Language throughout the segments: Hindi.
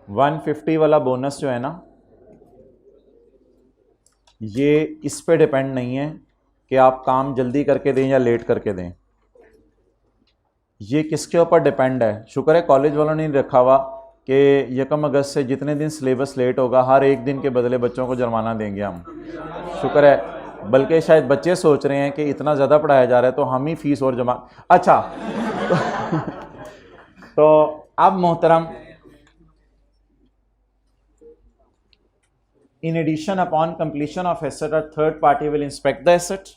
150 वाला बोनस जो है ना, ये इस पे डिपेंड नहीं है कि आप काम जल्दी करके दें या लेट करके दें। ये किसके ऊपर डिपेंड है? शुक्र है कॉलेज वालों ने रखा हुआ कि 1 अगस्त से जितने दिन सिलेबस लेट होगा हर एक दिन के बदले बच्चों को जुर्माना देंगे हम। शुक्र है, बल्कि शायद बच्चे सोच रहे हैं कि इतना ज़्यादा पढ़ाया जा रहा है तो हम ही फीस और जमा। अच्छा तो अब मोहतरम, in addition upon completion of asset a third party will inspect the asset.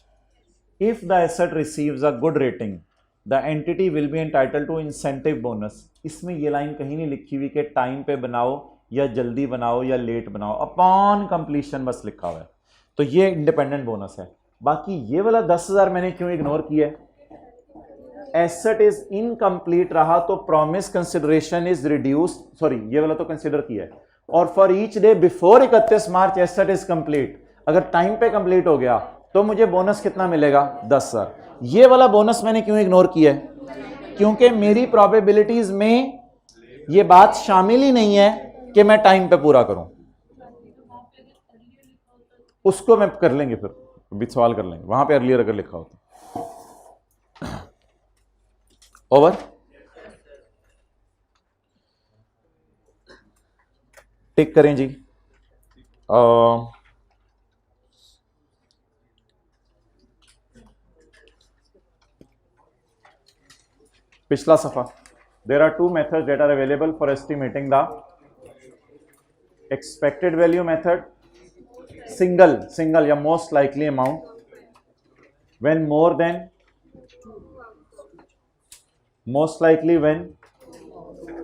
If the asset receives a good rating the entity will be entitled to incentive bonus. इसमें ये लाइन कहीं नहीं लिखी हुई कि टाइम पे बनाओ या जल्दी बनाओ या लेट बनाओ, अपॉन कंप्लीशन बस लिखा हुआ है। तो ये इंडिपेंडेंट बोनस है। बाकी ये वाला 10,000 मैंने क्यों इग्नोर किया है? एसेट इज इनकम्प्लीट रहा तो promise consideration is reduced, sorry ये वाला तो कंसिडर किया है। और for each day before 31 March asset is complete, अगर टाइम पे कंप्लीट हो गया तो मुझे बोनस कितना मिलेगा? 10,000। ये वाला बोनस मैंने क्यों इग्नोर किया है? क्योंकि मेरी प्रोबेबिलिटीज में ये बात शामिल ही नहीं है कि मैं टाइम पे पूरा करूं। उसको मैं कर लेंगे, फिर भी सवाल कर लेंगे वहां पे अर्लियर अगर लिखा होता। ओवर। टिक करें जी। पिछला सफा। There are two methods that are available for estimating the expected value method, single या most likely amount when more than, most likely when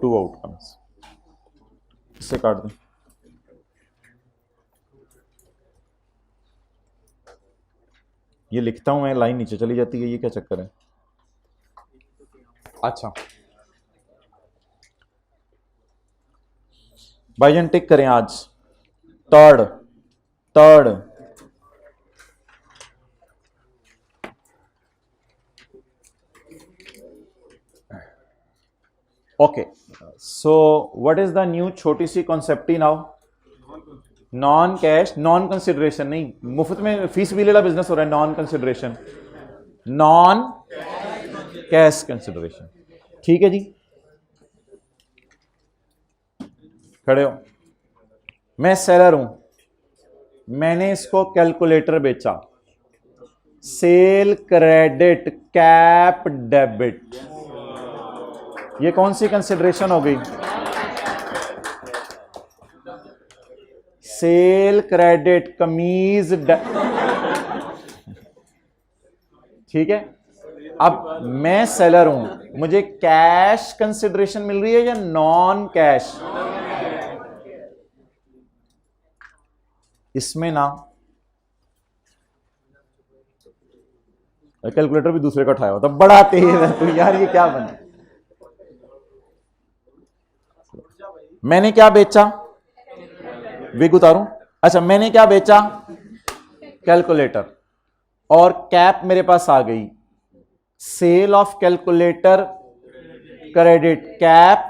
two outcomes. इससे काट दें। ये लिखता हूं मैं, लाइन नीचे चली जाती है, ये क्या चक्कर है? अच्छा भाईजान टिक करें आज। Third okay, so what is the new छोटी सी कॉन्सेप्टी now? Non cash, non consideration नहीं, मुफ्त में फीस भी लेला बिजनेस हो रहा है। Non consideration, non cash consideration. ठीक है जी, खड़े हो। मैं सेलर हूं, मैंने इसको कैलकुलेटर बेचा, सेल क्रेडिट कैप डेबिट, ये कौन सी कंसिडरेशन हो गई? सेल क्रेडिट कमीज ठीक है। अब मैं सेलर हूं, मुझे कैश कंसिडरेशन मिल रही है या नॉन कैश? इसमें ना कैलकुलेटर भी दूसरे का उठाया होता, बड़ा तेज है तो यार, ये क्या बना? मैंने क्या बेचा? विग उतारूं? अच्छा, मैंने क्या बेचा? कैलकुलेटर, और कैप मेरे पास आ गई। Sale of calculator credit cap,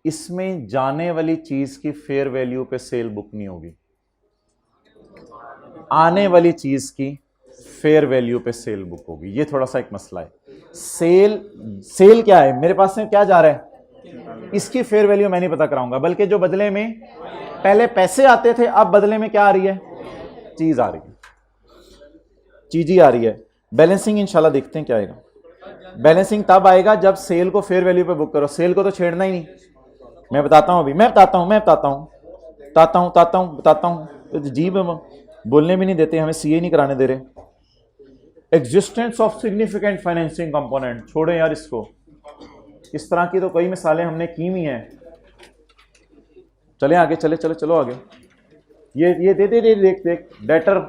इसमें जाने वाली चीज की फेयर वैल्यू पे सेल बुक नहीं होगी, आने वाली चीज की फेयर वैल्यू पे सेल बुक होगी। ये थोड़ा सा एक मसला है। सेल क्या है? मेरे पास में क्या जा रहा है? इसकी फेयर वैल्यू मैं नहीं पता कराऊंगा, बल्कि जो बदले में पहले पैसे आते थे, अब बदले में क्या आ रही है? चीज आ रही है, चीज ही आ रही है। बैलेंसिंग इंशाल्लाह देखते हैं क्या आएगा। बैलेंसिंग तब आएगा जब सेल को फेयर वैल्यू पे बुक करो। सेल को तो छेड़ना ही नहीं। मैं बताता हूं, अभी मैं बताता हूं। जी बोलने भी नहीं देते, हमें सीए नहीं कराने दे रहे। Existence of significant financing component, छोड़े यार इसको। इस तरह की तो कई मिसालें हमने की हुई हैं। चले आगे, चलो आगे। ये देख डेटर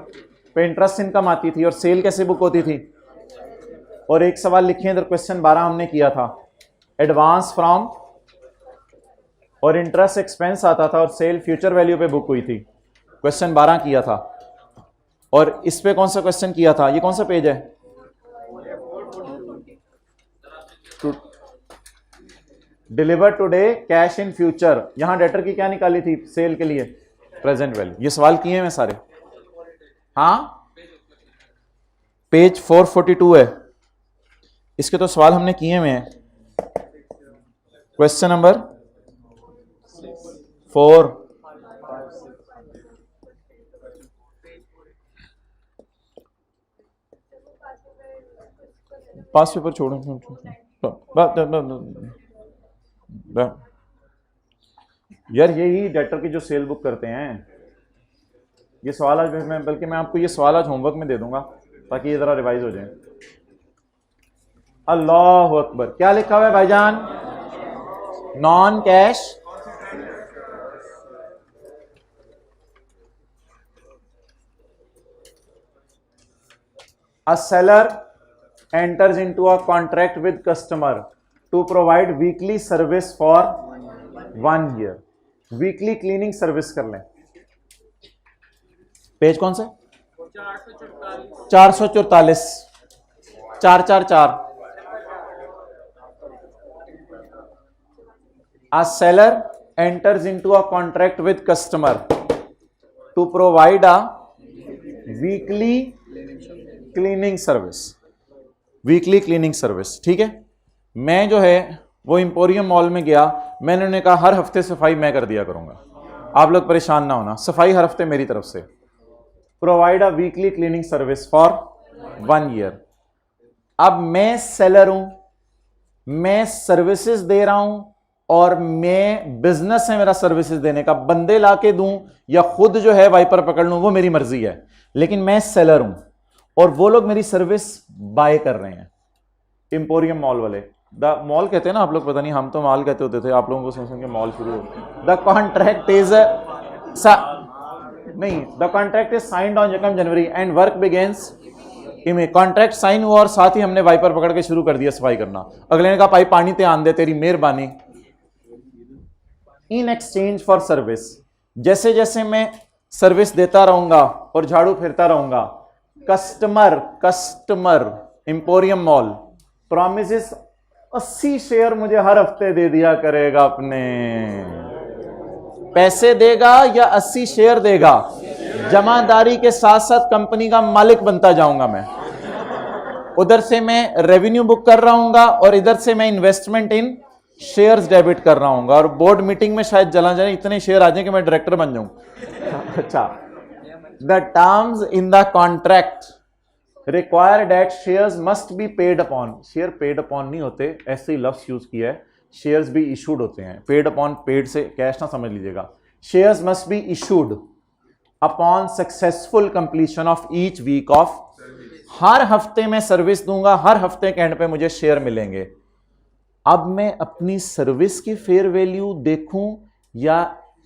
पे इंटरेस्ट इनकम आती थी और सेल कैसे बुक होती थी। और एक सवाल लिखे इधर, क्वेश्चन 12 हमने किया था, एडवांस फ्रॉम और इंटरेस्ट एक्सपेंस आता था और सेल फ्यूचर वैल्यू पे बुक हुई थी। क्वेश्चन 12 किया था। और इस पे कौन सा क्वेश्चन किया था? ये कौन सा पेज है? Deliver today cash in future, यहां डेटर की क्या निकाली थी सेल के लिए, प्रेजेंट वैल्यू। ये सवाल किए हैं सारे, हाँ पेज 442 है, इसके तो सवाल हमने किए हुए हैं। क्वेश्चन नंबर 4, पास पेपर छोड़ो। यार यही डेटर की जो सेल बुक करते हैं, ये सवाल आज बल्कि मैं आपको ये सवाल आज होमवर्क में दे दूंगा ताकि ये जरा रिवाइज हो जाए। अल्लाह अकबर, क्या लिखा हुआ है भाईजान, non cash a seller enters into a contract with customer to provide weekly service for 1 year। Weekly cleaning service कर लें। पेज कौन सा, 444, 444। A seller enters into a contract with customer to provide a weekly cleaning service, weekly cleaning service, ठीक है। मैं जो है वो इंपोरियम मॉल में गया, मैंने उन्हें कहा हर हफ्ते सफाई मैं कर दिया करूंगा, आप लोग परेशान ना होना, सफाई हर हफ्ते मेरी तरफ से। Provide a weekly cleaning service for 1 year. अब मैं सेलर हूं, मैं सर्विसेज दे रहा हूं और मैं बिजनेस है मेरा सर्विसेज देने का, बंदे लाके दूं या खुद जो है वाइपर पकड़ लूं वो मेरी मर्जी है, लेकिन मैं सेलर हूं और वो लोग मेरी सर्विस बाय कर रहे हैं। इंपोरियम मॉल वाले, द मॉल कहते हैं ना आप लोग, पता नहीं हम तो मॉल कहते होते थे, आप लोगों को सुन के मॉल शुरू हो। द कॉन्ट्रैक्ट इज नहीं, the contract is signed on 1 January and work begins. Contract sign हुआ और साथ ही हमने वाइपर पकड़ के शुरू कर दिया सफाई करना। अगले ने कहा भाई पानी ते आन दे, तेरी मेहरबानी। इन एक्सचेंज फॉर सर्विस, जैसे जैसे मैं सर्विस देता रहूंगा और झाड़ू फिरता रहूंगा, customer emporium mall promises 80 share मुझे हर हफ्ते दे दिया करेगा, अपने पैसे देगा या 80 शेयर देगा, जमादारी के साथ साथ कंपनी का मालिक बनता जाऊंगा मैं। उधर से मैं रेवेन्यू बुक कर रहा हूंगा और इधर से मैं इन्वेस्टमेंट इन शेयर्स डेबिट कर रहा हूंगा, और बोर्ड मीटिंग में शायद जला जाए, इतने शेयर आ जाए कि मैं डायरेक्टर बन जाऊं। अच्छा, the terms in the contract require that shares must be paid upon। Share paid upon नहीं होते, ऐसे ही लफ्ज यूज किया है, शेयर्स भी इशूड होते हैं। पेड अपॉन, पेड से कैश ना समझ लीजिएगा। Shares must be issued upon successful completion of each week of. हर हफ्ते में सर्विस दूंगा, हर हफ्ते के एंड पे मुझे शेयर मिलेंगे। अब मैं अपनी सर्विस की फेयर वैल्यू देखूं या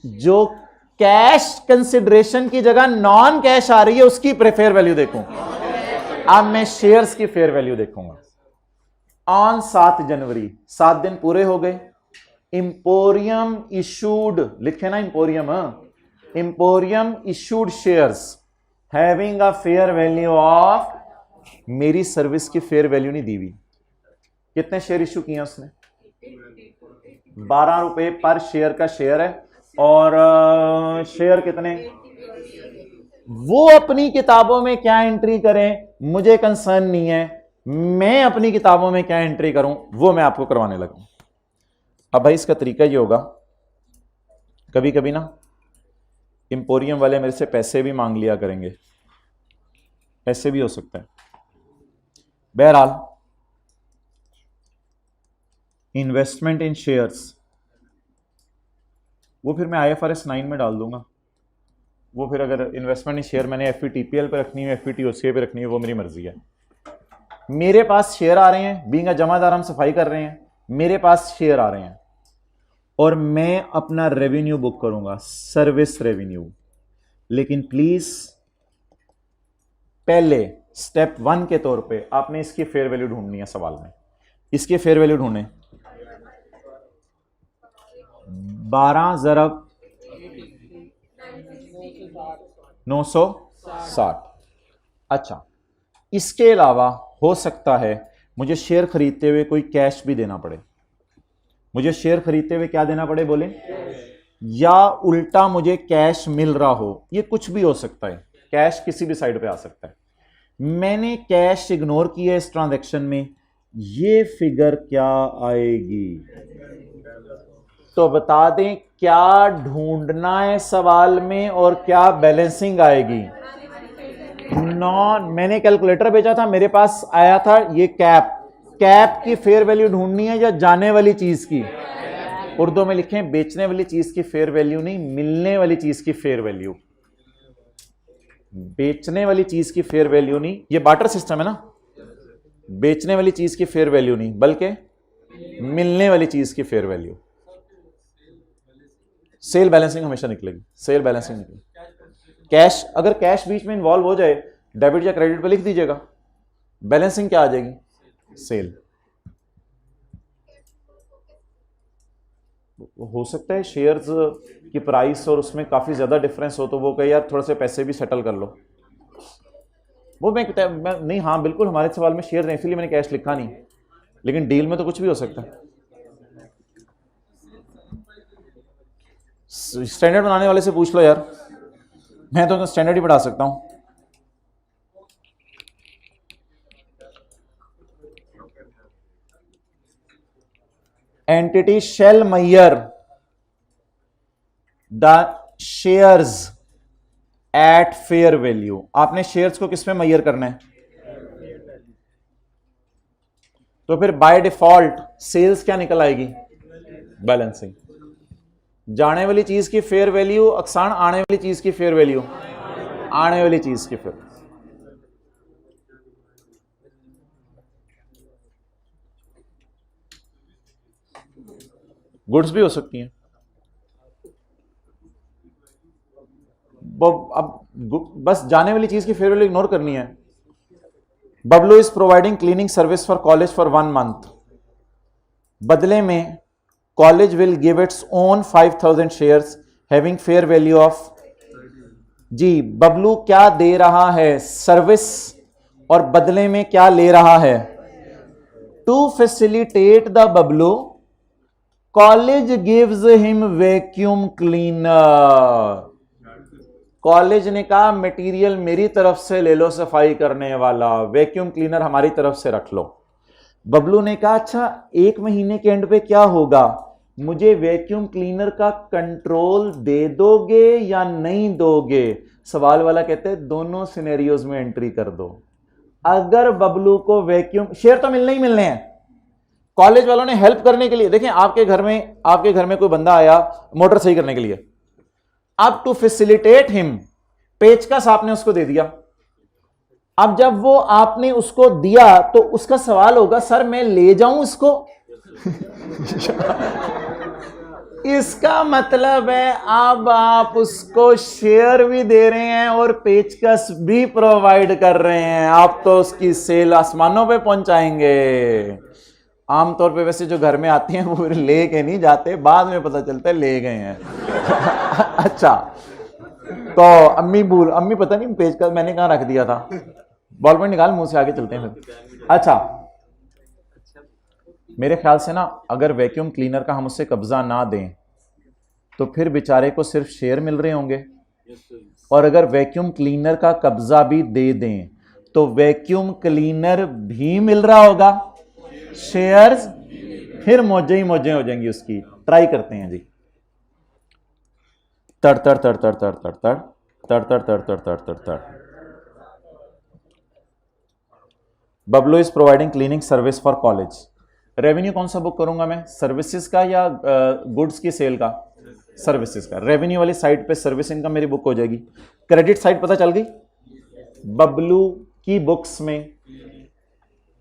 जो कैश कंसिडरेशन की जगह नॉन कैश आ रही है उसकी फेयर वैल्यू देखूं। अब मैं शेयर्स की फेयर वैल्यू देखूंगा। ऑन 7 जनवरी, 7 दिन पूरे हो गए। इंपोरियम इशूड, लिखे ना emporium, emporium issued shares having a fair value of, मेरी सर्विस की फेयर वैल्यू नहीं दी हुई। कितने शेयर इशू किए उसने, 12 रुपए पर शेयर का शेयर है, और शेयर कितने, वो अपनी किताबों में क्या एंट्री करें मुझे कंसर्न नहीं है, मैं अपनी किताबों में क्या एंट्री करूं वो मैं आपको करवाने लगूं। अब भाई इसका तरीका ये होगा, कभी कभी ना इंपोरियम वाले मेरे से पैसे भी मांग लिया करेंगे, ऐसे भी हो सकता है। बहरहाल इन्वेस्टमेंट इन शेयर्स, वो फिर मैं IFRS 9 में डाल दूंगा। वो फिर अगर इन्वेस्टमेंट इन शेयर मैंने FVTPL पे रखनी है, FVTOCA पे रखनी है, वो मेरी मर्जी है। मेरे पास शेयर आ रहे हैं, बीइंग अ जमादार हम सफाई कर रहे हैं, मेरे पास शेयर आ रहे हैं और मैं अपना रेवेन्यू बुक करूंगा, सर्विस रेवेन्यू। लेकिन प्लीज पहले स्टेप 1 के तौर पे आपने इसकी फेयर वैल्यू ढूंढनी है। सवाल में इसकी फेयर वैल्यू ढूंढे, 12 ज़रब 960। अच्छा, इसके अलावा हो सकता है मुझे शेयर खरीदते हुए कोई कैश भी देना पड़े। मुझे शेयर खरीदते हुए क्या देना पड़े बोले, या उल्टा मुझे कैश मिल रहा हो, ये कुछ भी हो सकता है, कैश किसी भी साइड पे आ सकता है। मैंने कैश इग्नोर किया इस ट्रांजैक्शन में, ये फिगर क्या आएगी? तो बता दें क्या ढूंढना है सवाल में और क्या बैलेंसिंग आएगी। नॉन, मैंने कैलकुलेटर भेजा था, मेरे पास आया था ये कैप, कैप की फेयर वैल्यू ढूंढनी है या जाने वाली चीज की? उर्दू में लिखें बेचने वाली चीज की फेयर वैल्यू नहीं, मिलने वाली चीज की फेयर वैल्यू। बेचने वाली चीज की फेयर वैल्यू नहीं, ये बार्टर सिस्टम है ना, बेचने वाली चीज की फेयर वैल्यू नहीं बल्कि मिलने वाली चीज की फेयर वैल्यू। सेल बैलेंसिंग हमेशा निकलेगी, सेल बैलेंसिंग निकलेगी। कैश, अगर कैश बीच में इन्वॉल्व हो जाए डेबिट या क्रेडिट पे लिख दीजिएगा, बैलेंसिंग क्या आ जाएगी? सेल। हो सकता है शेयर्स की प्राइस और उसमें काफी ज्यादा डिफरेंस हो तो वो कहे यार थोड़े से पैसे भी सेटल कर लो, वो मैं नहीं, हाँ बिल्कुल हमारे सवाल में शेयर है इसलिए मैंने कैश लिखा नहीं, लेकिन डील में तो कुछ भी हो सकता है। स्टैंडर्ड बनाने वाले से पूछ लो यार, मैं तो स्टैंडर्ड ही पढ़ा सकता हूं। Entity shell Maihar the shares at fair value. आपने शेयर्स को किस में मैयर करना है? तो फिर बाय डिफॉल्ट सेल्स क्या निकल आएगी? बैलेंसिंग। जाने वाली चीज की फेयर वैल्यू अक्सान आने वाली चीज की फेयर वैल्यू, आने वाली चीज की फेयर। गुड्स भी हो सकती हैं। अब बस जाने वाली चीज की फेयर वैल्यू इग्नोर करनी है। Bablu is providing cleaning service for college for 1 month. बदले में college will give its own 5000 shares having fair value of. जी, बबलू क्या दे रहा है? सर्विस, और बदले में क्या ले रहा है? To facilitate the Bablu college gives him vacuum cleaner. College ने कहा मटेरियल मेरी तरफ से ले लो सफाई करने वाला, वैक्यूम क्लीनर हमारी तरफ से रख लो। बबलू ने कहा अच्छा 1 महीने के एंड पे क्या होगा, मुझे वैक्यूम क्लीनर का कंट्रोल दे दोगे या नहीं दोगे? सवाल वाला कहते हैं दोनों सिनेरियोज में एंट्री कर दो। अगर बबलू को वैक्यूम शेयर तो मिलने ही मिलने हैं, कॉलेज वालों ने हेल्प करने के लिए, देखें आपके घर में कोई बंदा आया मोटर सही करने के लिए, अब टू फैसिलिटेट हिम पेचकस आपने उसको दे दिया। अब जब वो आपने उसको दिया तो उसका सवाल होगा सर मैं ले जाऊं इसको? इसका मतलब है अब आप उसको शेयर भी दे रहे हैं और पेचकस भी प्रोवाइड कर रहे हैं, आप तो उसकी सेल आसमानों पे पहुंचाएंगे। आमतौर पे वैसे जो घर में आती हैं वो ले के नहीं जाते, बाद में पता चलता है ले गए हैं। अच्छा, तो अम्मी पता नहीं पेचकस मैंने कहां रख दिया था, बॉल पॉइंट निकाल मुंह से, आगे चलते हैं फिर। अच्छा, मेरे ख्याल से ना अगर वैक्यूम क्लीनर का हम उससे कब्जा ना दें तो फिर बेचारे को सिर्फ शेयर मिल रहे होंगे, और अगर वैक्यूम क्लीनर का कब्जा भी दे दें तो वैक्यूम क्लीनर भी मिल रहा होगा, शेयर्स, फिर मौजे ही मौजे हो जाएंगी उसकी। ट्राई करते हैं जी। तड़ तड़ तड़ तड़ तड़ तड़ तड़ तड़ तड़ तड़ तड़ तड़ तड़ तड़। Bablu is providing cleaning service for college. Revenue कौन सा बुक करूंगा मैं, सर्विसेज का या गुड्स की सेल का? सर्विसेज का। रेवेन्यू वाली साइड पे सर्विस इनकम मेरी बुक हो जाएगी। क्रेडिट साइड पता चल गई, बबलू की बुक्स में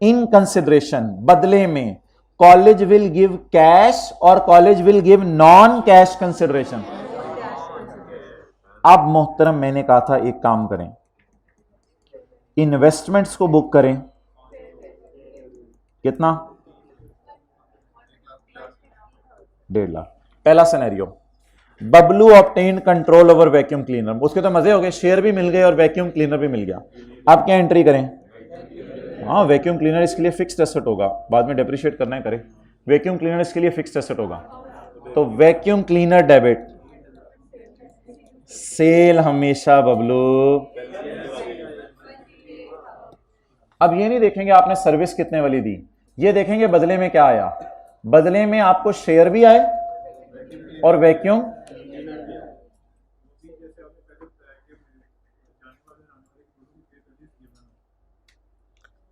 इन कंसिडरेशन बदले में कॉलेज विल गिव कैश और college will give non cash consideration. अब मोहतरम मैंने कहा था एक काम करें, इन्वेस्टमेंट्स को बुक करें, कितना? 1.5 लाख। पहला scenario, Bablu obtain control over vacuum cleaner. उसके तो मजे हो गए, शेयर भी मिल गए और वैक्यूम क्लीनर भी मिल गया। अब क्या एंट्री करें? हाँ, वैक्यूम क्लीनर इसके लिए फिक्स्ड एसेट होगा, बाद में डेप्रिशिएट करना है करे। वैक्यूम क्लीनर इसके लिए फिक्स्ड एसेट होगा। तो वैक्यूम क्लीनर डेबिट, सेल हमेशा बबलू। अब ये नहीं देखेंगे आपने सर्विस कितने वाली दी, ये देखेंगे बदले में क्या आया। बदले में आपको शेयर भी आए और वैक्यूम।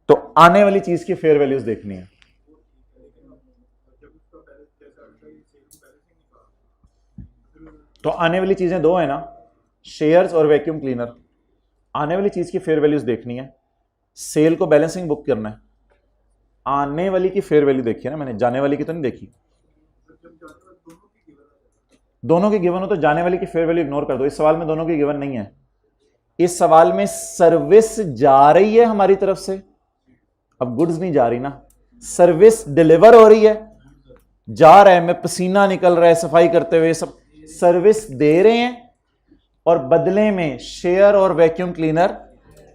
तो आने वाली चीज की फेयर वैल्यूज देखनी है। तो आने वाली चीजें दो है ना, शेयर्स और वैक्यूम क्लीनर। आने वाली चीज की फेयर वैल्यूज देखनी है, सेल को बैलेंसिंग बुक करना है। आने वाली की फेयर वैल्यू देखी है ना मैंने, जाने वाली की तो नहीं देखी। दोनों की गिवन हो तो जाने वाली की फेयर वैल्यू इग्नोर कर दो। इस सवाल में दोनों की गिवन नहीं है। इस सवाल में सर्विस जा रही है हमारी तरफ से, अब गुड्स नहीं जा रही ना, सर्विस डिलीवर हो रही है, जा रहा है, मैं पसीना निकल रहा है सफाई करते हुए, सब सर्विस दे रहे हैं और बदले में शेयर और वैक्यूम क्लीनर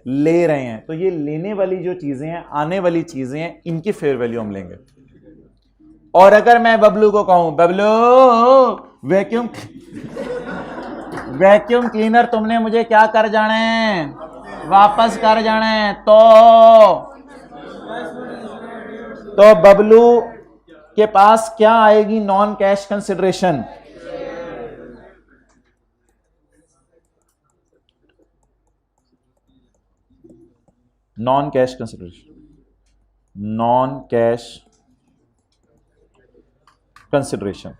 ले रहे हैं। तो ये लेने वाली जो चीजें हैं, आने वाली चीजें हैं, इनकी फेयर वैल्यू हम लेंगे। और अगर मैं बबलू को कहूं, बबलू वैक्यूम क्लीनर तुमने मुझे क्या कर जाना है, वापस कर जाना है, तो बबलू के पास क्या आएगी, non cash consideration. Non cash consideration, non cash consideration.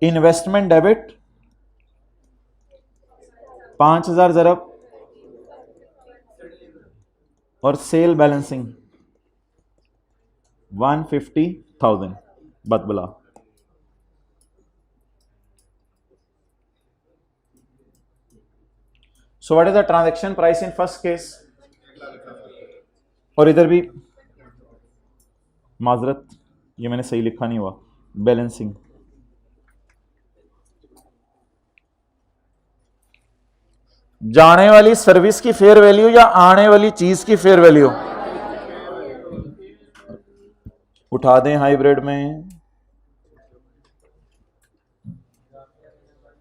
Investment debit 5000 ज़रब और सेल बैलेंसिंग 150,000 बदबला। So what is the transaction price in first case. और इधर भी माजरत, ये मैंने सही लिखा नहीं हुआ, बैलेंसिंग। जाने वाली सर्विस की फेयर वैल्यू या आने वाली चीज की फेयर वैल्यू। उठा दें हाइब्रिड में,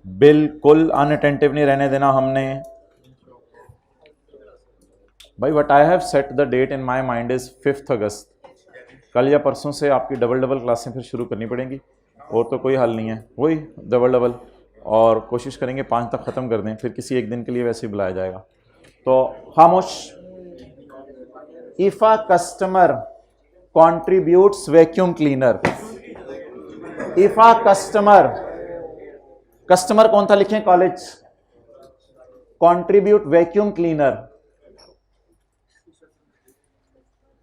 बिल्कुल अनअटेंटिव नहीं रहने देना हमने। भाई what I have set the date in my mind is 5 August. कल या परसों से आपकी डबल क्लासें फिर शुरू करनी पड़ेंगी, और तो कोई हल नहीं है, वही डबल, और कोशिश करेंगे 5 तक ख़त्म कर दें, फिर किसी एक दिन के लिए वैसे ही बुलाया जाएगा। तो खामोश। If a customer contributes vacuum cleaner, if a customer कौन था लिखें, college, contribute vacuum cleaner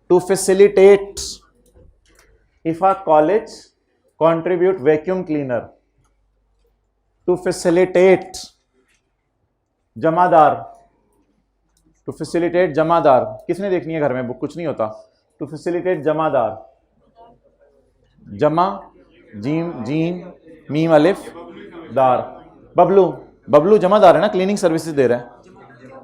to facilitate, if a college contribute vacuum cleaner to facilitate Jamadar, to facilitate जमादार, किसने देखनी है घर में बुक, कुछ नहीं होता। to facilitate जमादार, जमा जीम जीम मीम अलिफ दार, बबलू जमादार है ना, क्लीनिंग सर्विसेज दे रहा है।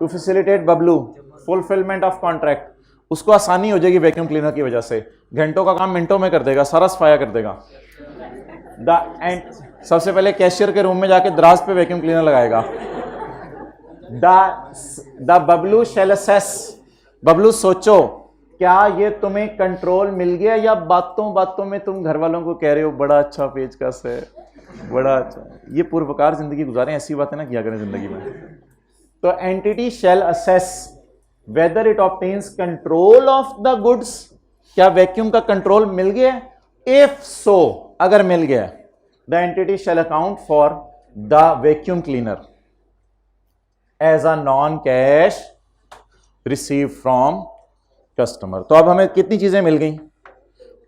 to facilitate Bablu fulfilment of contract, उसको आसानी हो जाएगी वैक्यूम क्लीनर की वजह से, घंटों का काम मिनटों में कर देगा, सारा सफाया कर देगा। सबसे पहले कैशियर के रूम में जाके दराज पे वैक्यूम क्लीनर लगाएगा। The Bablu shall assess, Bablu सोचो क्या ये तुम्हें कंट्रोल मिल गया, या बातों बातों में तुम घर वालों को कह रहे हो बड़ा अच्छा पेचकस है, बड़ा अच्छा। ये पूर्वकार जिंदगी गुजारें, ऐसी बातें ना किया करें जिंदगी में। तो entity shall assess whether it obtains control of the goods, क्या वैक्यूम का कंट्रोल मिल गया, if so, अगर मिल गया, the entity shall account for the vacuum cleaner as a non cash received from customer। तो अब हमें कितनी चीजें मिल गई,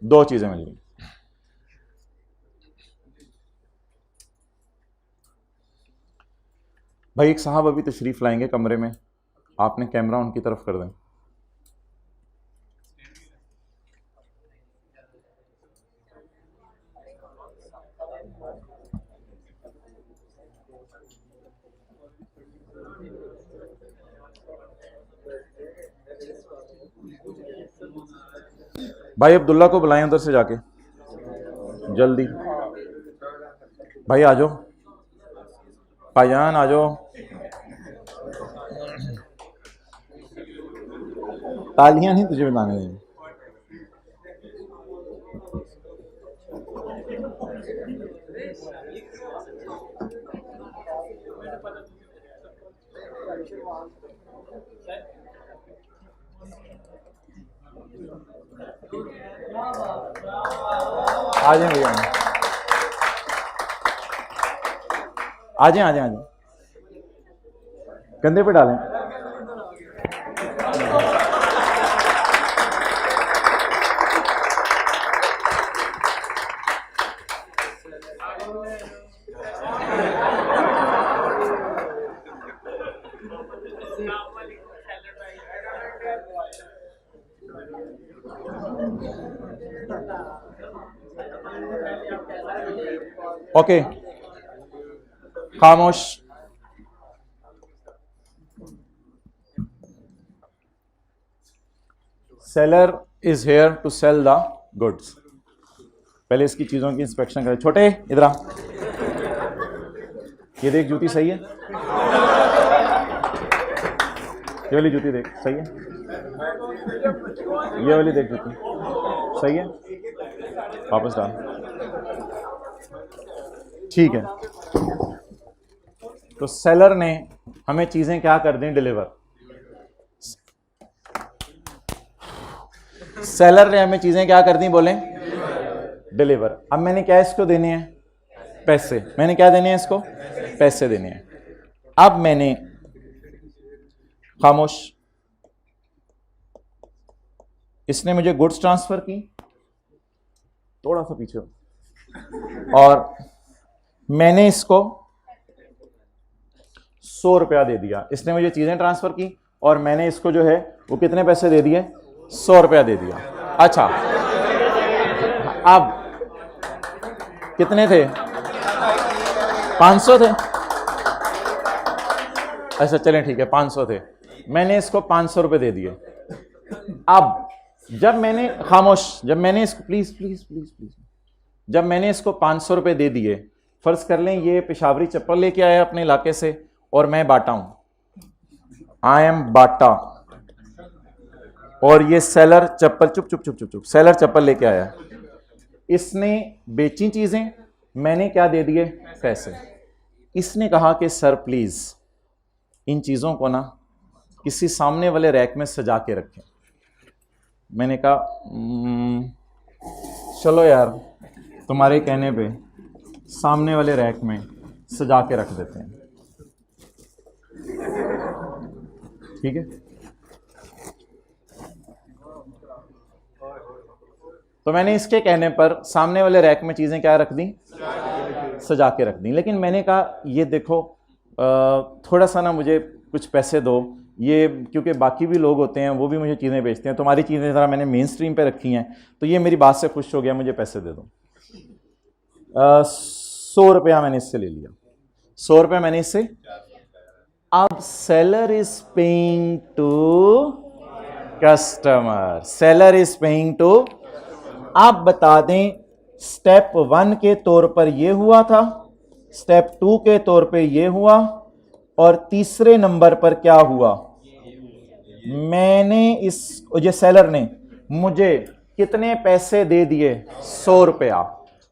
2 चीजें मिल गई। भाई एक साहब अभी तशरीफ लाएंगे कमरे में, आपने कैमरा उनकी तरफ कर दें। भाई अब्दुल्ला को बुलाएं उधर से जाके जल्दी। भाई आ जाओ, भाईजान आ जाओ। तालियां नहीं तुझे बताने देंगे। आ जाए भैया, आ जाए आ जाए आ जाए, कंधे पे डालें। ओके, खामोश। Seller is here to sell the goods. पहले इसकी चीजों की इंस्पेक्शन करें। छोटे इधर आ, ये देख जूती सही है, ये वाली जूती देख सही है, ये वाली देख जूती सही है, वापस डाल। ठीक है, तो सेलर ने हमें चीजें क्या कर दी, डिलीवर। सेलर ने हमें चीजें क्या कर दी, बोलें डिलीवर। अब मैंने क्या इसको देने हैं, पैसे। मैंने क्या देने हैं इसको, पैसे देने हैं। अब मैंने, खामोश, इसने मुझे गुड्स ट्रांसफर की, थोड़ा सा पीछे, और मैंने इसको 100 रुपया दे दिया। इसने मुझे चीजें ट्रांसफर की और मैंने इसको जो है वो कितने पैसे दे दिए, 100 रुपया दे दिया। अच्छा, अब कितने थे, 500 थे। अच्छा चलें ठीक है, 500 थे। मैंने इसको 500 रुपये दे दिए। अब जब मैंने, खामोश, जब मैंने इसको, प्लीज प्लीज प्लीज प्लीज, जब मैंने इसको 500 रुपये दे दिए, फर्ज कर लें ये पेशावरी चप्पल लेके आया अपने इलाके से और मैं बाटा हूं, आई एम बाटा, और ये सेलर चप्पल, चुप चुप चुप चुप चुप, सेलर चप्पल लेके आया। इसने बेची चीजें, मैंने क्या दे दिए, पैसे। इसने कहा कि सर प्लीज इन चीजों को ना किसी सामने वाले रैक में सजा के रखें। मैंने कहा चलो यार, तुम्हारे कहने पे सामने वाले रैक में सजा के रख देते हैं। ठीक है, तो मैंने इसके कहने पर सामने वाले रैक में चीजें क्या रख दी, सजा के रख दी। लेकिन मैंने कहा ये देखो थोड़ा सा ना मुझे कुछ पैसे दो, ये क्योंकि बाकी भी लोग होते हैं वो भी मुझे चीज़ें बेचते हैं, तुम्हारी चीज़ें ज़रा मैंने मेन स्ट्रीम पे रखी हैं, तो ये मेरी बात से खुश हो गया, मुझे पैसे दे दो। 100 रुपया मैंने इससे ले लिया, 100 रुपया मैंने इससे। अब seller is paying to customer, seller is paying to. आप बता दें स्टेप 1 के तौर पर ये हुआ था, स्टेप 2 के तौर पे ये हुआ, और तीसरे नंबर पर क्या हुआ, मैंने इस, जो सेलर ने मुझे कितने पैसे दे दिए, 100 रुपया।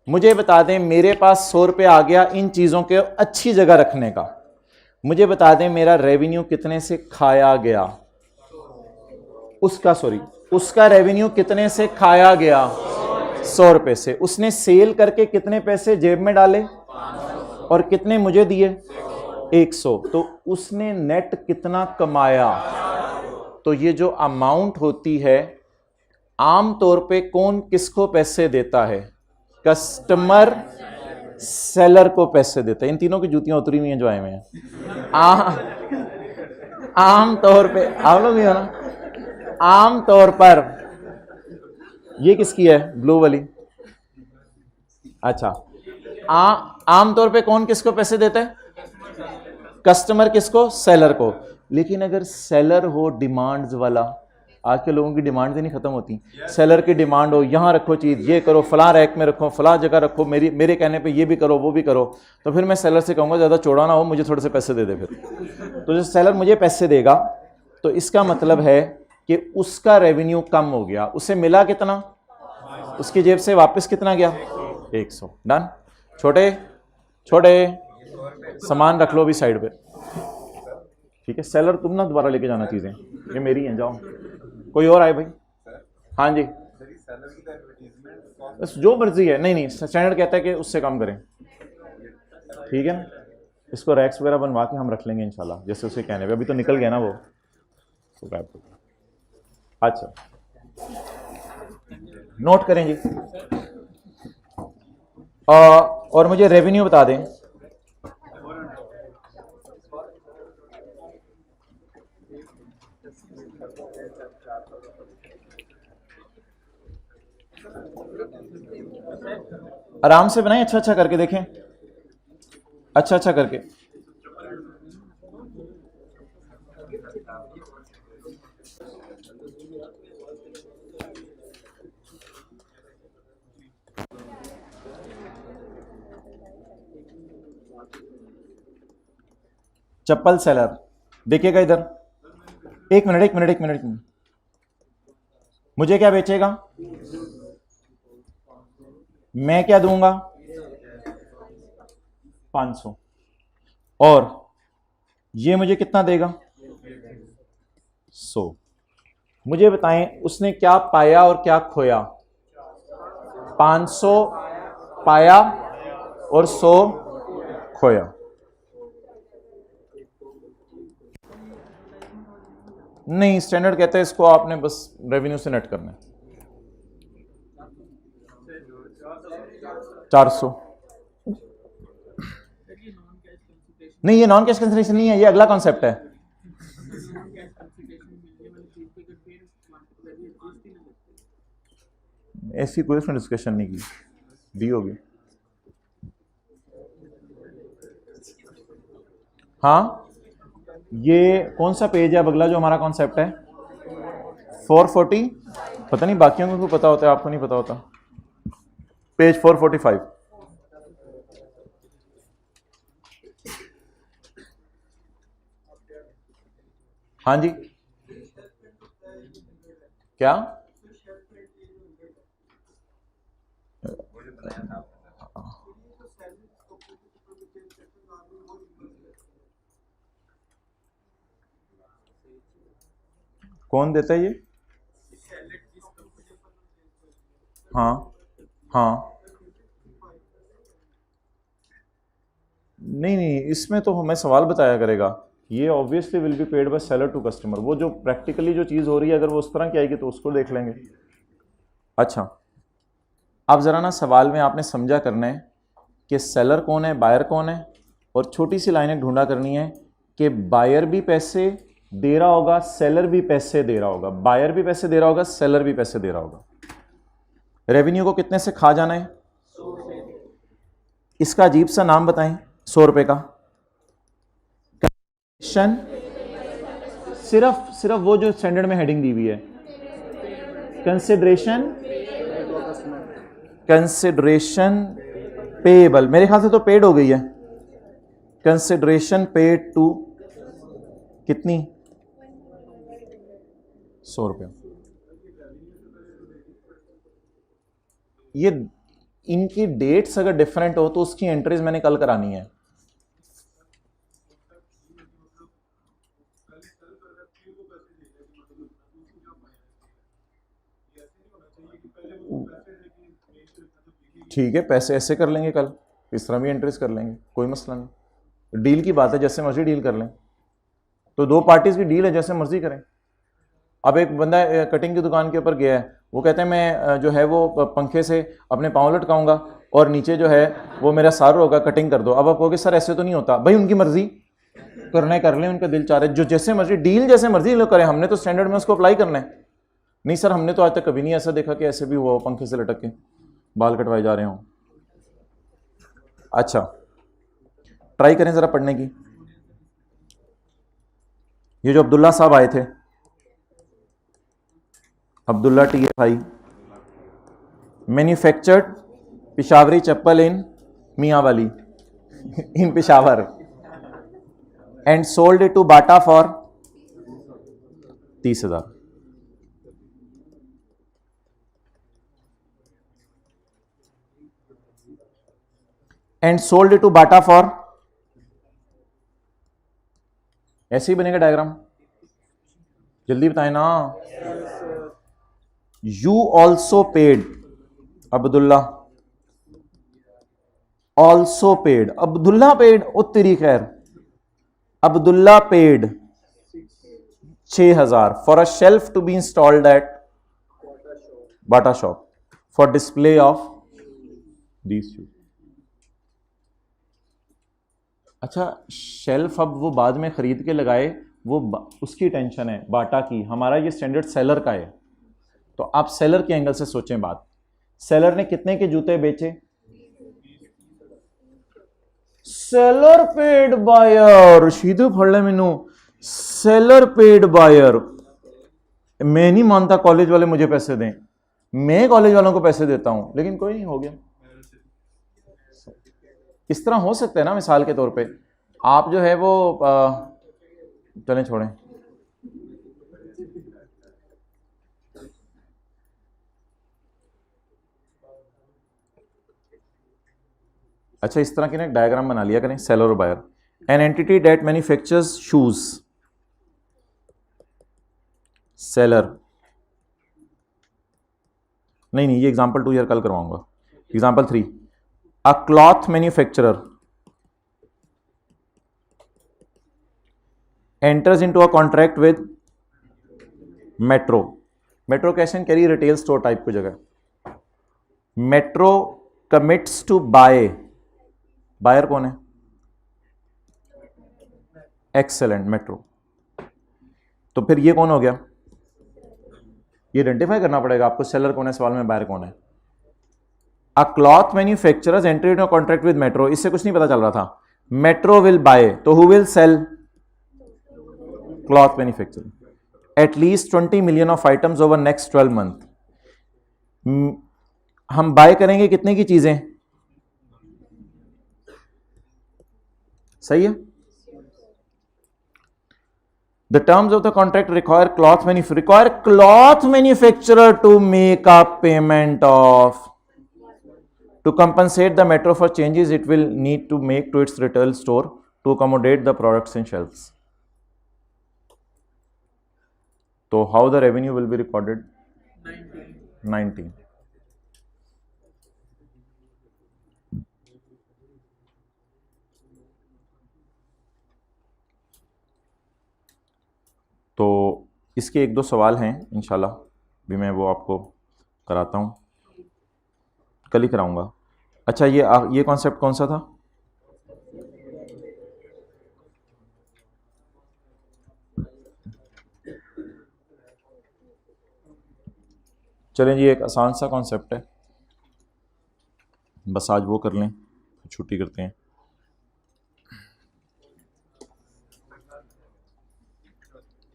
मुझे बता दें मेरे पास 100 रुपया आ गया इन चीज़ों के अच्छी जगह रखने का। मुझे बता दें मेरा रेवेन्यू कितने से खाया गया, उसका रेवेन्यू कितने से खाया गया, 100 रुपये से। उसने सेल करके कितने पैसे जेब में डाले और कितने मुझे दिए, 100। तो उसने नेट कितना कमाया। तो ये जो अमाउंट होती है, आम तौर पे कौन किसको पैसे देता है, कस्टमर सेलर को पैसे देता है। इन तीनों की जूतियां उतरी हुई हैं जो आए हुए हैं। आम तौर पे आप लोग भी हो ना, आम तौर पर ये किसकी है, ब्लू वाली। अच्छा, आम तौर पे कौन किसको पैसे देता है, कस्टमर किसको, सेलर को। लेकिन अगर सेलर हो डिमांड्स वाला, आज के लोगों की डिमांड ही नहीं खत्म होती। सेलर की डिमांड हो, यहाँ रखो चीज़, ये करो, फलां रैक में रखो, फलां जगह रखो, मेरे कहने पे ये भी करो वो भी करो। तो फिर मैं सेलर से कहूँगा ज़्यादा चौड़ा ना हो, मुझे थोड़े से पैसे दे दे। फिर तो जो सेलर मुझे पैसे देगा तो इसका मतलब है कि उसका रेवेन्यू कम हो गया। उसे मिला कितना, उसकी जेब से वापस कितना गया, 100। डन। छोटे छोटे सामान रख लो अभी साइड पे, ठीक है। सेलर तुम ना दोबारा लेके जाना चीजें, ये मेरी हैं, जाओ। कोई और आए भाई? हाँ जी, बस जो मर्जी है। नहीं नहीं, स्टैंडर्ड कहता है कि उससे कम करें, ठीक है ना। इसको रैक्स वगैरह बनवा के हम रख लेंगे इंशाल्लाह, जैसे उसे कहने पे। अभी तो निकल गया ना वो, अच्छा नोट करें जी। और मुझे रेवेन्यू बता दें। आराम से बनाएं, अच्छा अच्छा करके देखें, अच्छा अच्छा करके। चप्पल सेलर, देखिएगा इधर, एक मिनट एक मिनट एक मिनट एक मिनट। मुझे क्या बेचेगा, मैं क्या दूंगा, 500, और ये मुझे कितना देगा, 100। मुझे बताएं उसने क्या पाया और क्या खोया। 500 पाया और 100 खोया। नहीं, स्टैंडर्ड कहता है इसको आपने बस रेवेन्यू से नेट करना है। 400। नहीं, ये नॉन कैश कंसिडरेशन नहीं है, ये अगला कॉन्सेप्ट है। ऐसी कोई उसमें डिस्कशन नहीं की, दी होगी। हाँ, ये कौन सा पेज है अब अगला जो हमारा कॉन्सेप्ट है, 440। पता नहीं बाकियों को पता होता है, आपको नहीं पता होता। पेज 445। हाँ जी, क्या कौन देता है ये? हाँ हाँ, नहीं नहीं, इसमें तो हमें सवाल बताया करेगा। ये obviously will be paid by seller to customer. वो जो प्रैक्टिकली जो चीज़ हो रही है, अगर वो उस तरह की आएगी तो उसको देख लेंगे। अच्छा, अब ज़रा ना सवाल में आपने समझा करना है कि सेलर कौन है, बायर कौन है, और छोटी सी लाइनें ढूंढा करनी है कि बायर भी पैसे दे रहा होगा, सेलर भी पैसे दे रहा होगा, बायर भी पैसे दे रहा होगा, सेलर भी पैसे दे रहा होगा। रेवेन्यू को कितने से खा जाना है, इसका अजीब सा नाम बताएं, 100 रुपए का। सिर्फ सिर्फ वो जो स्टैंडर्ड में हेडिंग दी हुई है, कंसिडरेशन, कंसिडरेशन पेएबल, मेरे ख्याल से तो पेड हो गई है। कंसिडरेशन पेड टू कितनी, 100 रुपये। ये इनकी डेट्स अगर डिफरेंट हो तो उसकी एंट्रीज मैंने कल करानी है। ठीक है, पैसे ऐसे कर लेंगे कल, इस तरह भी एंट्रीज कर लेंगे, कोई मसला नहीं। डील की बात है, जैसे मर्जी डील कर लें। तो दो पार्टीज की डील है, जैसे मर्जी करें। अब एक बंदा कटिंग की दुकान के ऊपर गया है, वो कहते हैं मैं जो है वो पंखे से अपने पाँव लटकाऊंगा और नीचे जो है वो मेरा सार होगा, कटिंग कर दो। अब आप कहोगे सर ऐसे तो नहीं होता। भाई उनकी मर्जी, करना है कर लें, उनका दिल चाह रहा है, जो जैसे मर्जी डील जैसे मर्जी लोग करें, हमने तो स्टैंडर्ड में उसको अप्लाई करना है। नहीं सर, हमने तो आज तक कभी नहीं ऐसा देखा कि ऐसे भी हुआ हो पंखे से लटक के बाल कटवाए जा रहे हों। अच्छा, ट्राई करें जरा पढ़ने की। ये जो अब्दुल्ला साहब आए थे, Abdullah TFI manufactured Peshawari chappal in Mianwali in Peshawar and sold it to Bata for 30,000. And sold it to Bata for, ऐसे ही बनेगा डायग्राम, जल्दी बताएं ना. You also paid, Abdullah also paid, Abdullah paid, ओ तेरी खैर, Abdullah paid 6,000 for a shelf to be installed at Bata shop for display of these shoes. अच्छा, शेल्फ अब वो बाद में खरीद के लगाए, वो उसकी टेंशन है बाटा की, हमारा ये स्टैंडर्ड सेलर का है. तो आप सेलर के एंगल से सोचें बात. सेलर ने कितने के जूते बेचे? सेलर पेड बायर, सीधे फड़ ले मैनू, सेलर पेड बायर. मैं नहीं मानता कॉलेज वाले मुझे पैसे दें, मैं कॉलेज वालों को पैसे देता हूं, लेकिन कोई नहीं, हो गया. इस तरह हो सकता है ना, मिसाल के तौर पे आप जो है वो चलें छोड़ें. अच्छा, इस तरह की ना डायग्राम बना लिया करें, सेलर और buyer. An entity that manufactures shoes, seller, नहीं ये एग्जांपल 2 यार कल करवाऊंगा. Example 3, a cloth manufacturer enters into a contract with Metro. Metro cash and carry retail store type की जगह. Metro commits to buy, buyer कौन है? Excellent, Metro. तो फिर ये कौन हो गया? ये आइडेंटिफाई करना पड़ेगा आपको, सेलर कौन है सवाल में, बायर कौन है. A cloth manufacturers entered into a contract with Metro. इससे कुछ नहीं पता चल रहा था. Metro will buy, तो who will sell? Cloth manufacturer. At least 20 million of items over next 12 months. हम बाय करेंगे कितने की चीजें? सही है. The terms of the contract require cloth manufacturer to make a payment of, to compensate the Metro for changes it will need to make to its retail store to accommodate the products in shelves. So how the revenue will be recorded? 19. तो इसके 1-2 सवाल हैं इंशाल्लाह, भी मैं वो आपको कराता हूँ, कल ही कराऊंगा. अच्छा, ये कॉन्सेप्ट कौन सा था? चलें जी, एक आसान सा कॉन्सेप्ट है, बस आज वो कर लें, छुट्टी करते हैं.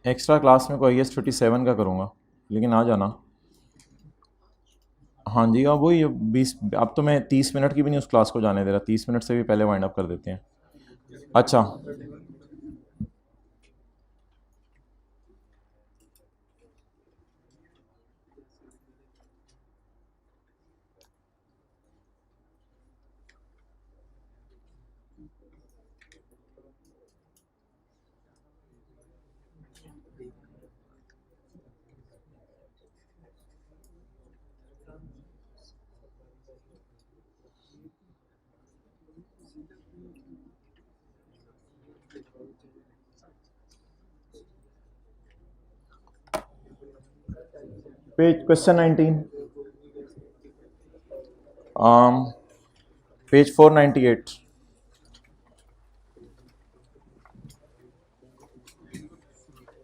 एक्स्ट्रा क्लास में कोई IAS 57 का करूँगा, लेकिन आ जाना. हाँ जी, अब वही 20, अब तो मैं 30 मिनट की भी नहीं उस क्लास को जाने दे रहा, 30 मिनट से भी पहले वाइंड अप कर देते हैं. अच्छा, पेज क्वेश्चन 19, पेज 498.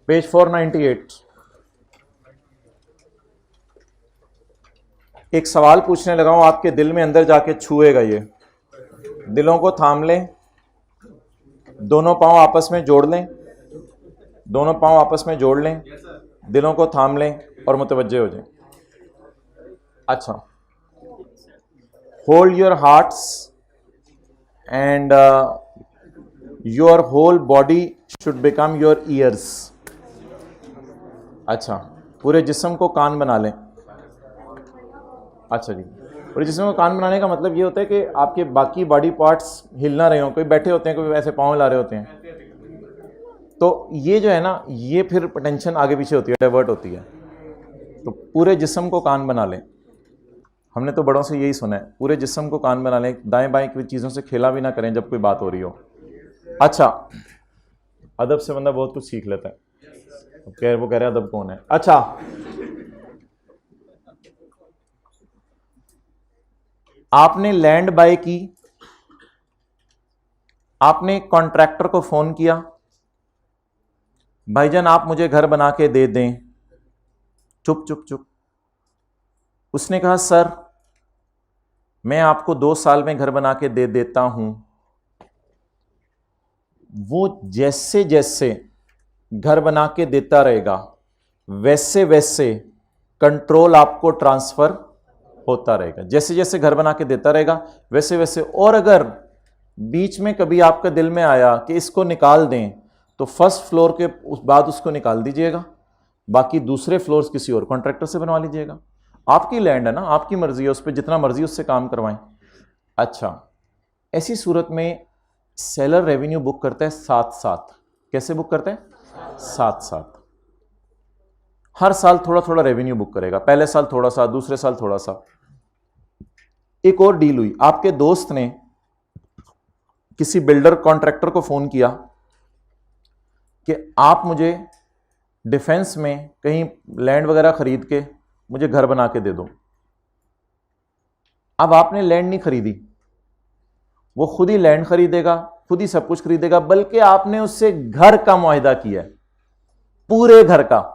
पेज 498. एक सवाल पूछने लगा हूं, आपके दिल में अंदर जाके छुएगा. ये दिलों को थाम लें, दोनों पांव आपस में जोड़ लें, दोनों पांव आपस में जोड़ लें, दिलों को थाम लें और मुतवज्जे हो जाएं। अच्छा, hold your hearts and your whole body should become your ears. अच्छा, पूरे जिस्म को कान बना लें। अच्छा जी, पूरे जिस्म को कान बनाने का मतलब ये होता है कि आपके बाकी बॉडी पार्ट्स हिल ना रहे हों, कोई बैठे होते हैं, कोई ऐसे पाँव हिला रहे होते हैं, तो ये जो है ना, ये फिर टेंशन आगे पीछे होती है, डाइवर्ट होती है। तो पूरे जिस्म को कान बना लें। हमने तो बड़ों से यही सुना है, पूरे जिस्म को कान बना लें, दाएं बाएं की चीज़ों से खेला भी ना करें जब कोई बात हो रही हो। अच्छा, अदब से बंदा बहुत कुछ सीख लेता है। वो कह रहे हैं अदब कौन है। अच्छा, आपने लैंड बाय की, आपने कॉन्ट्रैक्टर को फोन किया, भाईजान आप मुझे घर बना के दे दें। चुप चुप चुप। उसने कहा सर मैं आपको 2 साल में घर बना के दे देता हूं। वो जैसे जैसे घर बना के देता रहेगा वैसे वैसे कंट्रोल आपको ट्रांसफर होता रहेगा। जैसे जैसे घर बना के देता रहेगा वैसे वैसे। और अगर बीच में कभी आपका दिल में आया कि इसको निकाल दें, तो फर्स्ट फ्लोर के बाद उसको निकाल दीजिएगा, बाकी दूसरे फ्लोर्स किसी और कॉन्ट्रैक्टर से बनवा लीजिएगा। आपकी लैंड है ना, आपकी मर्जी है, उस पर जितना मर्जी उससे काम करवाएं। अच्छा, ऐसी सूरत में सेलर रेवेन्यू बुक करता है साथ साथ। कैसे बुक करता है? साथ साथ। हर साल थोड़ा थोड़ा रेवेन्यू बुक करेगा। पहले साल थोड़ा सा, दूसरे साल थोड़ा सा। एक और डील हुई, आपके दोस्त ने किसी बिल्डर कॉन्ट्रैक्टर को फोन किया कि आप मुझे डिफेंस में कहीं लैंड वगैरह खरीद के मुझे घर बना के दे दो। अब आपने लैंड नहीं खरीदी, वो खुद ही लैंड खरीदेगा, खुद ही सब कुछ खरीदेगा, बल्कि आपने उससे घर का मुआहिदा किया है, पूरे घर का।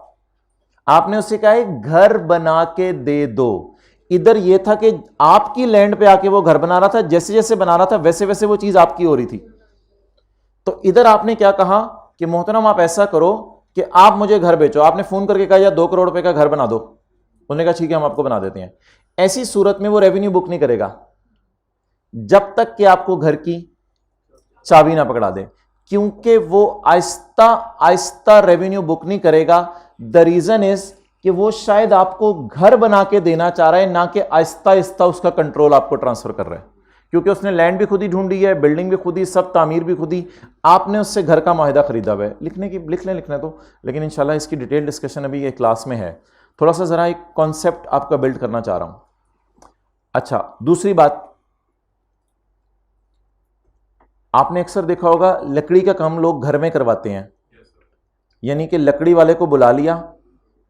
आपने उससे कहा है घर बना के दे दो। इधर यह था कि आपकी लैंड पे आके वो घर बना रहा था, जैसे जैसे बना रहा था वैसे वैसे वो चीज आपकी हो रही थी। तो इधर आपने क्या कहा कि मोहतरम आप ऐसा करो कि आप मुझे घर बेचो। आपने फोन करके कहा यार 2 करोड़ रुपए का घर बना दो। उन्होंने कहा ठीक है हम आपको बना देते हैं। ऐसी सूरत में वो रेवेन्यू बुक नहीं करेगा जब तक कि आपको घर की चाबी ना पकड़ा दे, क्योंकि वो आहिस्ता आहिस्ता रेवेन्यू बुक नहीं करेगा। द रीजन इज कि वो शायद आपको घर बना के देना चाह रहा है, ना कि आहिस्ता आहिस्ता उसका कंट्रोल आपको ट्रांसफर कर रहा है, क्योंकि उसने लैंड भी खुद ही ढूंढी है, बिल्डिंग भी खुद ही, सब तामीर भी खुद ही। आपने उससे घर का माहिदा खरीदा हुआ है। लिखने तो, लेकिन इंशाल्लाह इसकी डिटेल डिस्कशन अभी ये क्लास में है। थोड़ा सा जरा एक कॉन्सेप्ट आपका बिल्ड करना चाह रहा हूं। अच्छा, दूसरी बात, आपने अक्सर देखा होगा लकड़ी का काम लोग घर में करवाते हैं, यानी कि लकड़ी वाले को बुला लिया,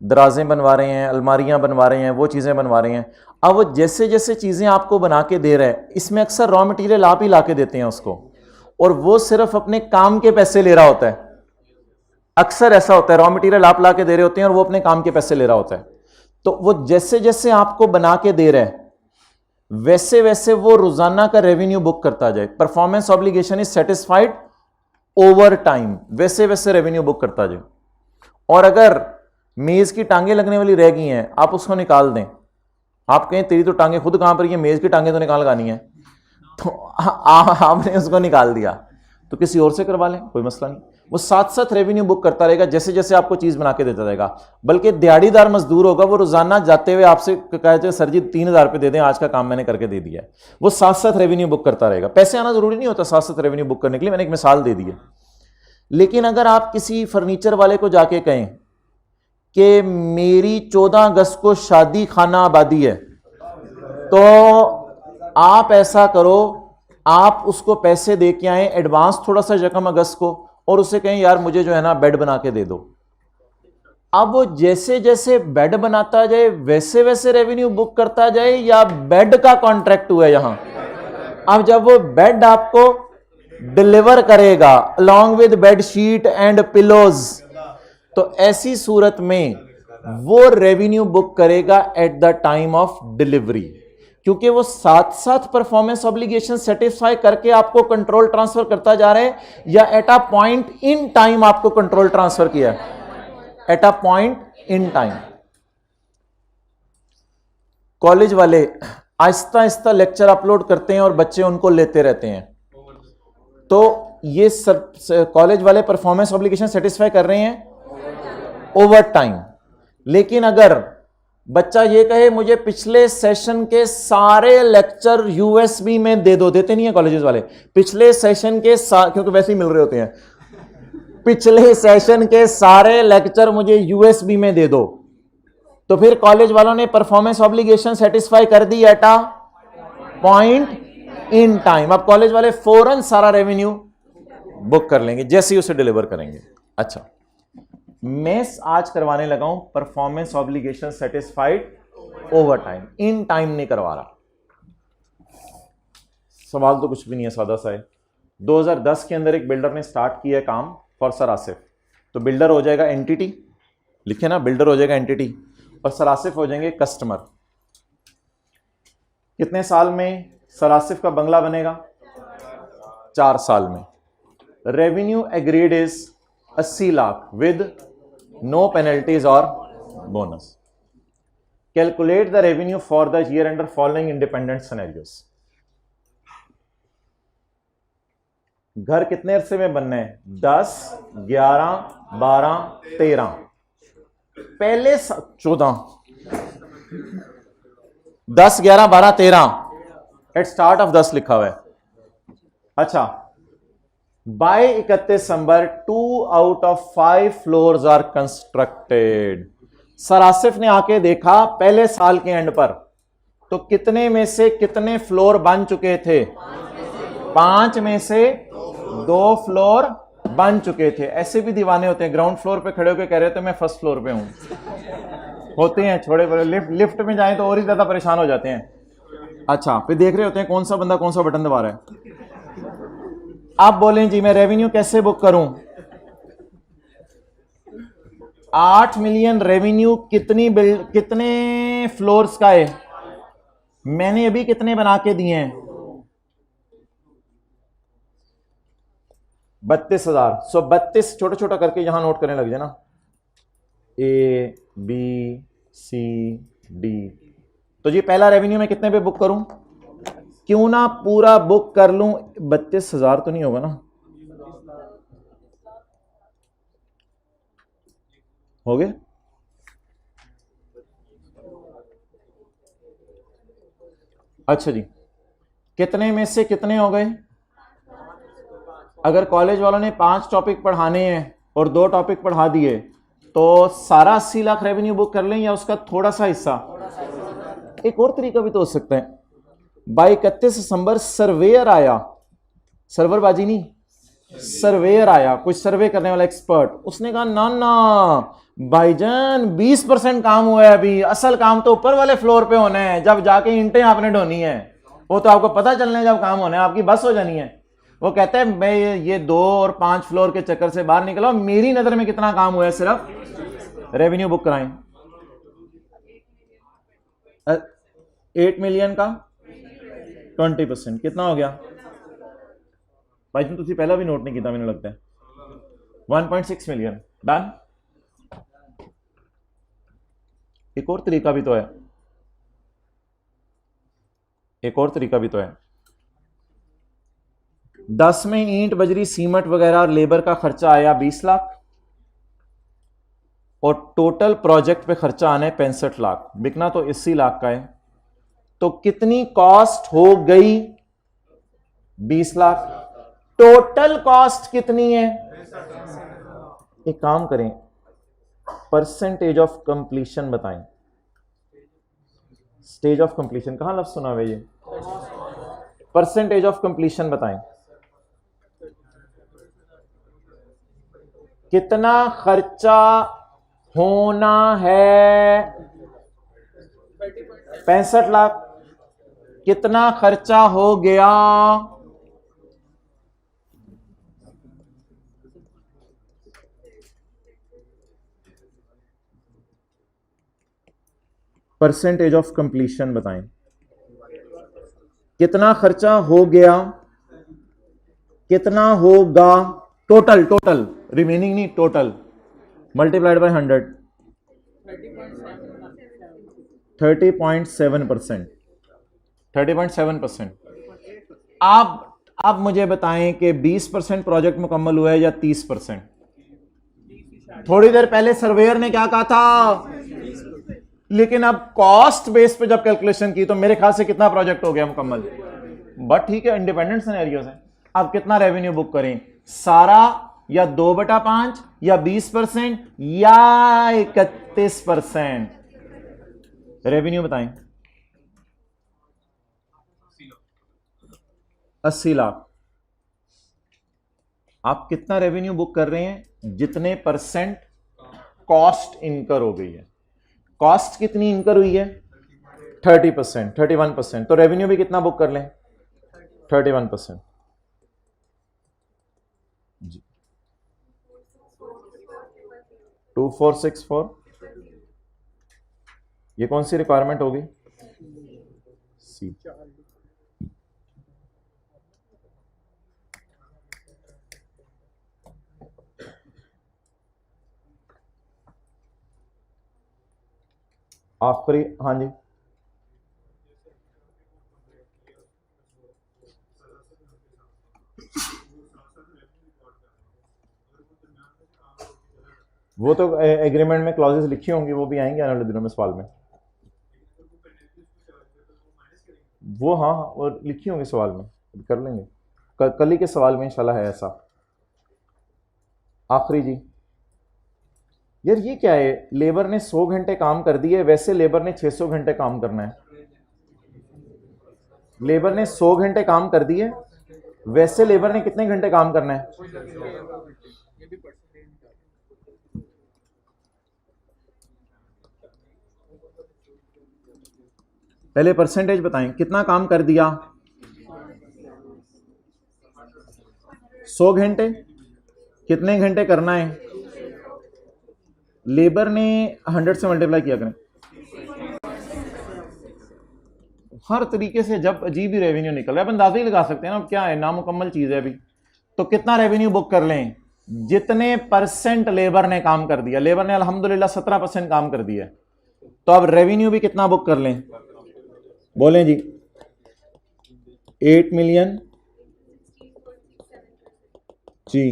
दराजें बनवा रहे हैं, अलमारियां बनवा रहे हैं, वो चीज़ें बनवा रहे हैं। अब वो जैसे जैसे चीज़ें आपको बना के दे रहे हैं, इसमें अक्सर रॉ मटेरियल आप ही ला के देते हैं उसको, और वो सिर्फ अपने काम के पैसे ले रहा होता है। अक्सर ऐसा होता है, रॉ मटेरियल आप ला के दे रहे होते हैं और वो अपने काम के पैसे ले रहा होता है। तो वो जैसे जैसे आपको बना के दे रहे हैं वैसे वैसे वो रोजाना का रेवेन्यू बुक करता जाए। Performance obligation is satisfied over time, वैसे वैसे रेवेन्यू बुक करता जाए। और अगर मेज की टांगे लगने वाली रह गई हैं, आप उसको निकाल दें। आप कहें तेरी तो टांगे खुद कहां पर, ये मेज की टांगे तो निकाल गानी है, तो आपने उसको निकाल दिया, तो किसी और से करवा लें, कोई मसला नहीं। वो साथ साथ रेवेन्यू बुक करता रहेगा, जैसे जैसे आपको चीज बना के देता रहेगा। बल्कि दिहाड़ीदार मजदूर होगा, वो रोजाना जाते हुए आपसे कहते हैं सर जी 3000 रुपये दे दें, आज का काम मैंने करके दे दिया है। वो साथ साथ रेवेन्यू बुक करता रहेगा। पैसे आना जरूरी नहीं होता साथ साथ रेवेन्यू बुक करने के लिए, मैंने एक मिसाल दे दी है। लेकिन अगर आप किसी फर्नीचर वाले को जाके कहें कि मेरी 14 अगस्त को शादी खाना आबादी है, तो आप ऐसा करो, आप उसको पैसे दे के आए एडवांस थोड़ा सा यकम अगस्त को, और उसे कहें यार मुझे जो है ना बेड बना के दे दो। अब वो जैसे जैसे बेड बनाता जाए वैसे वैसे रेवेन्यू बुक करता जाए, या बेड का कॉन्ट्रैक्ट हुआ है यहां। अब जब वो बेड आपको डिलीवर करेगा along with bed sheet and pillows, तो ऐसी सूरत में वो रेवेन्यू बुक करेगा at the time of delivery, क्योंकि वो साथ साथ परफॉर्मेंस ऑब्लिगेशन सेटिस्फाई करके आपको कंट्रोल ट्रांसफर करता जा रहा है, या eight a point in time आपको कंट्रोल ट्रांसफर किया। Eight a point in time. College वाले आहिस्ता आहिस्ता लेक्चर अपलोड करते हैं और बच्चे उनको लेते रहते हैं, तो ये कॉलेज वाले परफॉर्मेंस ऑब्लिगेशन सेटिस्फाई कर रहे हैं ओवर टाइम। लेकिन अगर बच्चा ये कहे मुझे पिछले सेशन के सारे लेक्चर यूएसबी में दे दो, देते नहीं है कॉलेजेस वाले, पिछले सेशन के क्योंकि वैसे ही मिल रहे होते हैं, पिछले सेशन के सारे लेक्चर मुझे यूएसबी में दे दो, तो फिर कॉलेज वालों ने परफॉर्मेंस ऑब्लिगेशन सेटिस्फाई कर दी at a point in time. अब कॉलेज वाले फौरन सारा रेवेन्यू बुक कर लेंगे जैसे ही उसे डिलीवर करेंगे। अच्छा, मैं आज करवाने लगा हूं performance obligation satisfied over time, in time नहीं करवा रहा। सवाल तो कुछ भी नहीं है, सादा सा है। 2010 के अंदर एक बिल्डर ने स्टार्ट किया काम फॉर सर आसिफ, तो बिल्डर हो जाएगा एंटिटी, लिखे ना, बिल्डर हो जाएगा एंटिटी और सर आसिफ हो जाएंगे कस्टमर। कितने साल में सर आसिफ का बंगला बनेगा? 4 साल में। Revenue agreed is 80 lakh with no penalties और bonus. Calculate the revenue for the year under following independent scenarios. घर कितने अरसे में बनना है? 10, 11, 12, 13। पहले 14, 10, 11, 12, 13 एट स्टार्ट ऑफ 10 लिखा हुआ है। अच्छा, by 31 December 2 out of 5 floors are constructed. Sir Asif ने आके देखा पहले साल के एंड पर, तो कितने में से कितने फ्लोर बन चुके थे? 5 में से 2 फ्लोर बन चुके थे। ऐसे भी दीवाने होते हैं, ग्राउंड फ्लोर पे खड़े होकर कह रहे थे मैं फर्स्ट फ्लोर पे हूं, होते हैं छोड़े बड़े। लिफ्ट में जाएं तो और ही ज्यादा परेशान हो जाते हैं। अच्छा, फिर देख रहे होते हैं कौन सा बंदा कौन सा बटन दबा रहा है। आप बोलें जी मैं रेवेन्यू कैसे बुक करूं? 8 मिलियन रेवेन्यू कितने फ्लोर्स का है? मैंने अभी कितने बना के दिए हैं? 32,000। सो 32 छोटा छोटा करके यहां नोट करने लग जाए ना, ए बी सी डी। तो जी पहला रेवेन्यू मैं कितने पे बुक करूं? क्यों ना पूरा बुक कर लूं। 32,000 तो नहीं होगा ना? हो गए? अच्छा जी, कितने में से कितने हो गए? अगर कॉलेज वालों ने 5 टॉपिक पढ़ाने हैं और 2 टॉपिक पढ़ा दिए तो सारा 80 लाख रेवेन्यू बुक कर लें या उसका थोड़ा सा हिस्सा? एक और तरीका भी तो हो सकता है। बाई 31 दिसंबर सर्वेयर आया, सर्वरबाजी नहीं, सर्वेयर आया, कोई सर्वे करने वाला एक्सपर्ट, उसने कहा ना ना भाईजान 20% काम हुआ है, अभी असल काम तो ऊपर वाले फ्लोर पे होना है, जब जाके ईंटें आपने ढोनी है, वो तो आपको पता चलना है जब काम होना है, आपकी बस हो जानी है। वो कहता है मैं ये 2 और 5 फ्लोर के चक्कर से बाहर निकला, मेरी नजर में कितना काम हुआ है, सिर्फ रेवेन्यू बुक कराएं। 8 मिलियन का 20% कितना हो गया भाई? तुम पहला भी नोट नहीं किया मैंने लगता है। 1.6 मिलियन डन। एक और तरीका भी तो है, एक और तरीका भी तो है। 10 में ईंट बजरी सीमेंट वगैरह और लेबर का खर्चा आया 20 लाख और टोटल प्रोजेक्ट पे खर्चा आना है 65 लाख, बिकना तो 80 लाख का है, तो कितनी कॉस्ट हो गई? 20 लाख। टोटल कॉस्ट कितनी है? एक काम करें, परसेंटेज ऑफ कंप्लीशन बताएं। स्टेज ऑफ कंप्लीशन कहां लफ्ज सुना हुआ ये? परसेंटेज ऑफ कंप्लीशन बताएं। कितना खर्चा होना है? 65 लाख। कितना खर्चा हो गया? परसेंटेज ऑफ कंप्लीशन बताएं। कितना खर्चा हो गया, कितना होगा? टोटल, टोटल, रिमेनिंग नहीं, टोटल मल्टीप्लाइड बाय 100। 30.7%। 30.7%। आप मुझे बताएं कि 20% प्रोजेक्ट मुकम्मल हुआ है या 30%? थोड़ी देर पहले सर्वेयर ने क्या कहा था, लेकिन अब कॉस्ट बेस पे जब कैलकुलेशन की तो मेरे ख्याल से कितना प्रोजेक्ट हो गया मुकम्मल। बट ठीक है, इंडिपेंडेंट सिनेरियोज है। अब कितना रेवेन्यू बुक करें, सारा या 2/5 या 20% या 31%? रेवेन्यू बताएं। 80 लाख। आप कितना रेवेन्यू बुक कर रहे हैं, जितने परसेंट कॉस्ट इनकर हो गई है। कॉस्ट कितनी इनकर हुई है? 30%, 31%। तो रेवेन्यू भी कितना बुक कर लें? 31%। जी 2464। ये कौन सी रिक्वायरमेंट होगी? सी। आखिरी, हाँ जी। वो तो एग्रीमेंट में क्लॉजेस लिखी होंगी, वो भी आएंगे आने वाले दिनों में सवाल में। वो हाँ, वो लिखी होंगी सवाल में, कर लेंगे। कल ही के सवाल में इंशाल्लाह है ऐसा। आखिरी जी, यार ये क्या है, लेबर ने 100 घंटे काम कर दिए, वैसे लेबर ने 600 घंटे काम करना है। लेबर ने 100 घंटे काम कर दिए, वैसे लेबर ने कितने घंटे काम करना है? पहले परसेंटेज बताएं, कितना काम कर दिया? 100 घंटे, कितने घंटे करना है? लेबर ने 100 से मल्टीप्लाई किया करें। हर तरीके से जब अजीब ही रेवेन्यू निकल रहा है, अंदाजा ही लगा सकते हैं ना, क्या है, नामुकम्मल चीज है अभी। तो कितना रेवेन्यू बुक कर लें, जितने परसेंट लेबर ने काम कर दिया। लेबर ने अल्हम्दुलिल्लाह 17% काम कर दिया, तो अब रेवेन्यू भी कितना बुक कर लें? बोलें जी। 8 मिलियन जी,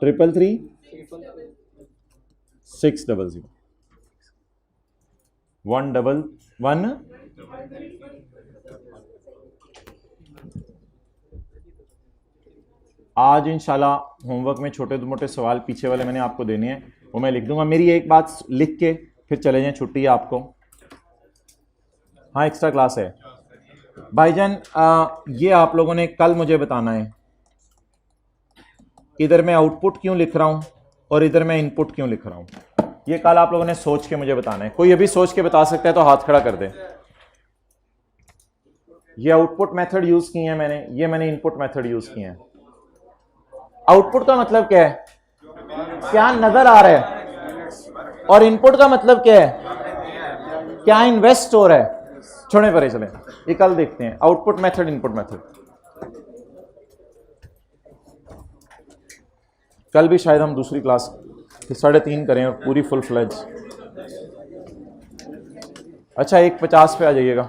333 600 111। आज इंशाल्लाह होमवर्क में छोटे मोटे सवाल पीछे वाले मैंने आपको देने हैं, वो मैं लिख दूंगा। मेरी एक बात लिख के फिर चले जाएं, छुट्टी है आपको। हाँ, एक्स्ट्रा क्लास है भाईजान। ये आप लोगों ने कल मुझे बताना है, इधर मैं आउटपुट क्यों लिख रहा हूं और इधर मैं इनपुट क्यों लिख रहा हूं। ये कल आप लोगों ने सोच के मुझे बताना है। कोई अभी सोच के बता सकता है तो हाथ खड़ा कर दे। ये आउटपुट मेथड यूज किए हैं मैंने, ये मैंने इनपुट मेथड यूज किए हैं। आउटपुट का मतलब क्या है, क्या नजर आ रहा है, और इनपुट का मतलब क्या है, क्या इन्वेस्ट हो रहा है। छोड़े परे चले, ये कल देखते हैं। आउटपुट मेथड, इनपुट मेथड कल भी शायद हम दूसरी क्लास 3:30 करें और पूरी फुल फ्लेज। अच्छा, 1:50 पे आ जाइएगा।